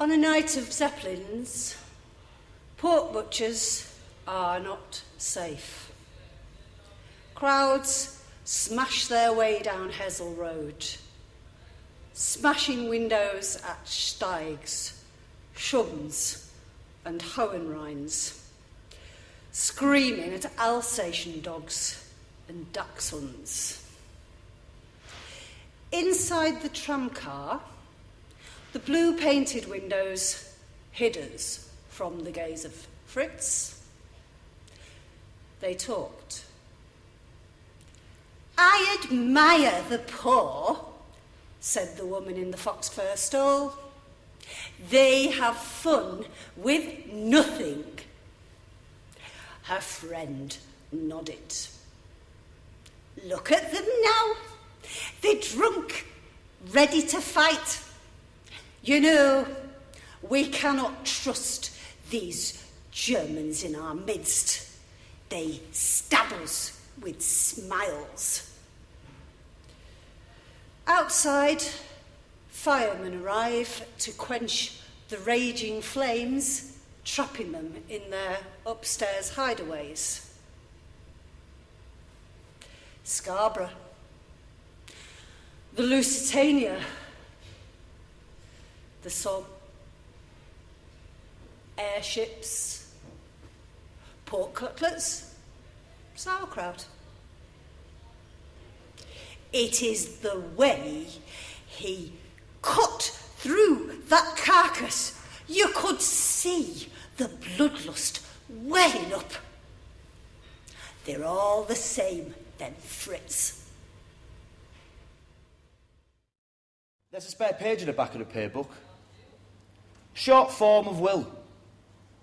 On a night of Zeppelins, pork butchers are not safe. Crowds smash their way down Hessel Road, smashing windows at Steigs, Schums and Hohenrheins, screaming at Alsatian dogs and dachshunds. Inside the tramcar, the blue-painted windows hid us from the gaze of Fritz. They talked. "I admire the poor," said the woman in the fox fur stall. "They have fun with nothing." Her friend nodded. "Look at them now. They're drunk, ready to fight. You know, we cannot trust these Germans in our midst. They stab us with smiles." Outside, firemen arrive to quench the raging flames, trapping them in their upstairs hideaways. Scarborough, the Lusitania, the Somme, airships, pork cutlets, sauerkraut. It is the way he cut through that carcass. You could see the bloodlust welling up. They're all the same, them Fritz. There's a spare page at the back of the pay book. Short form of will.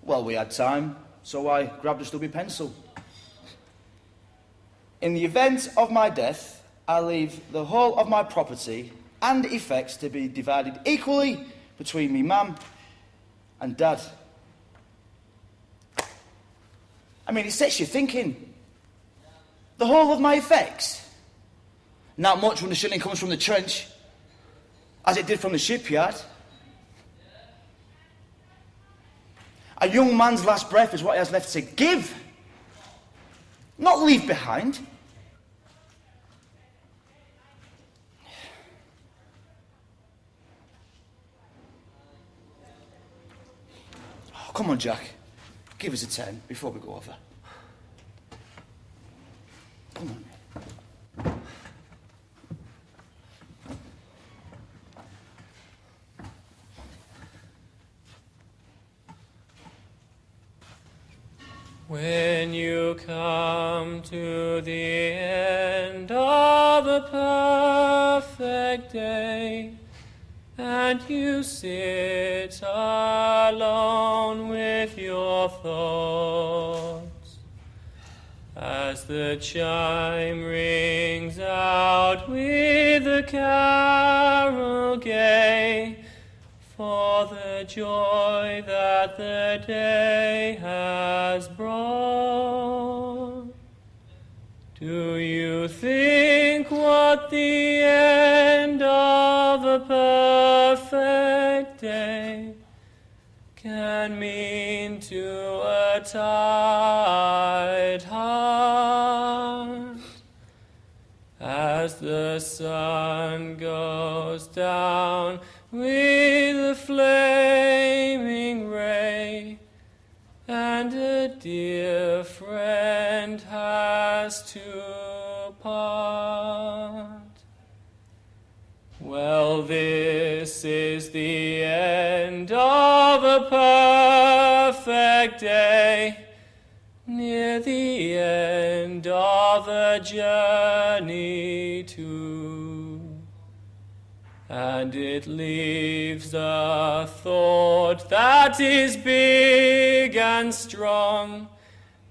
Well, we had time, so I grabbed a stubby pencil. "In the event of my death, I leave the whole of my property and effects to be divided equally between me mum and dad." I mean, it sets you thinking. The whole of my effects? Not much when the shilling comes from the trench, as it did from the shipyard. A young man's last breath is what he has left to give, not leave behind. Oh, come on, Jack. Give us a 10 before we go over. Come on. When you come to the end of a perfect day, and you sit alone with your thoughts, as the chime rings out with the carol gay, for the joy that the day has brought. Do you think what the end of a perfect day can mean to a tired heart? As the sun goes down with a flaming ray, and a dear friend has to part. Well, this is the end of a perfect day, near the end of a journey too. And it leaves a thought that is big and strong,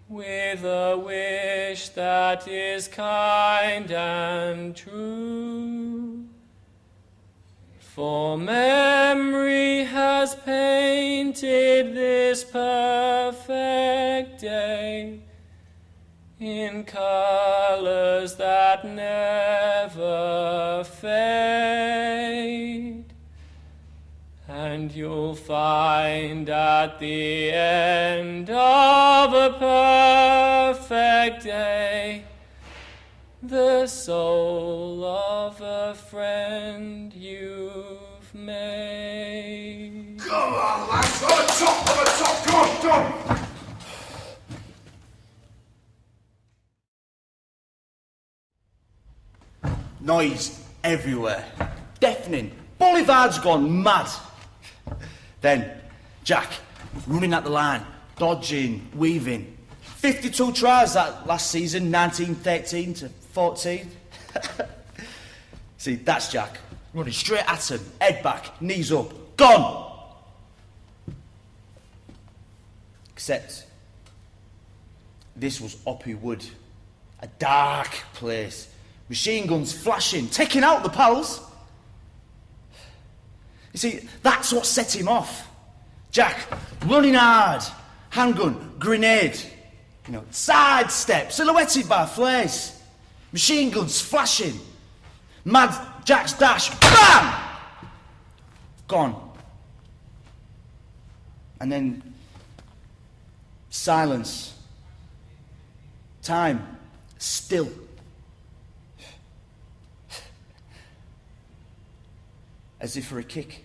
with a wish that is kind and true. For memory has painted this perfect day in colors that never fade, and and you'll find at the end of a perfect day the soul of a friend you've made. Come on, lads, on the top, come on. Noise everywhere. Deafening. Boulevard's gone mad. Then, Jack, running at the line, dodging, weaving. 52 tries that last season, 1913 to 14. See, that's Jack. Running straight at him, head back, knees up, gone! Except, this was Oppy Wood. A dark place. Machine guns flashing, taking out the pals. You see, that's what set him off. Jack, running hard, handgun, grenade, sidestep, silhouetted by flares. Machine guns flashing. Mad Jack's dash, BAM! Gone. And then, silence. Time, still. As if for a kick.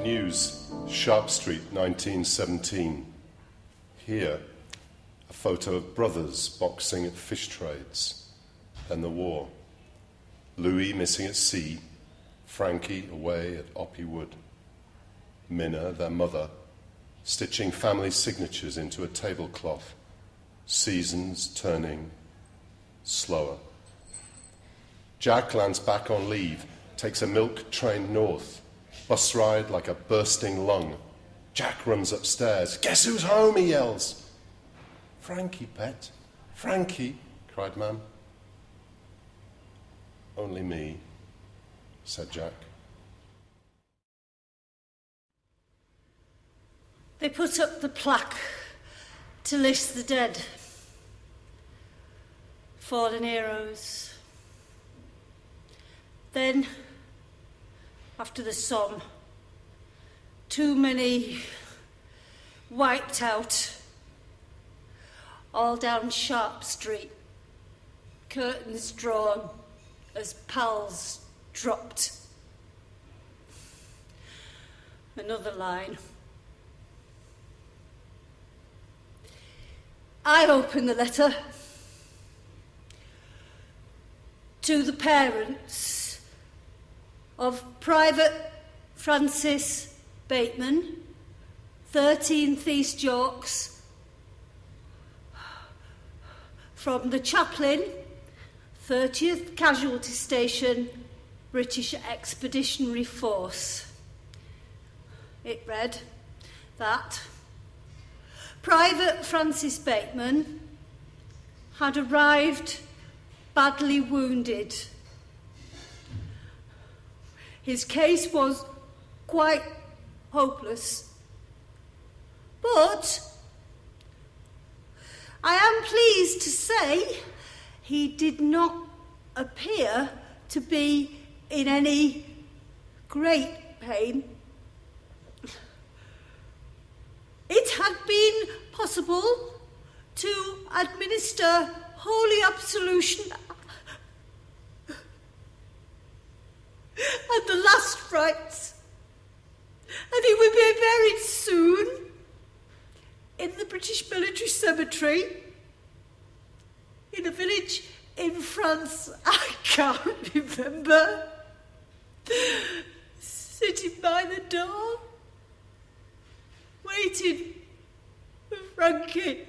News, Sharp Street, 1917. Here, a photo of brothers boxing at fish trades. Then the war. Louis missing at sea, Frankie away at Oppy Wood. Minna, their mother, stitching family signatures into a tablecloth. Seasons turning slower. Jack lands back on leave, takes a milk train north. Bus ride like a bursting lung. Jack runs upstairs. Guess who's home, he yells. Frankie, pet. Frankie, cried Mam. Only me, said Jack. They put up the plaque to list the dead, fallen heroes. Then, after the Somme, too many wiped out, all down Sharp Street, curtains drawn as pals dropped. Another line. I open the letter to the parents of Private Francis Bateman, 13th East Yorks, from the chaplain, 30th Casualty Station, British Expeditionary Force. It read that Private Francis Bateman had arrived badly wounded. His case was quite hopeless. But I am pleased to say he did not appear to be in any great pain. It had been possible to administer holy absolution at the last rites, and he would be buried soon in the British military cemetery in a village in France I can't remember, sitting by the door, waiting for Frankie.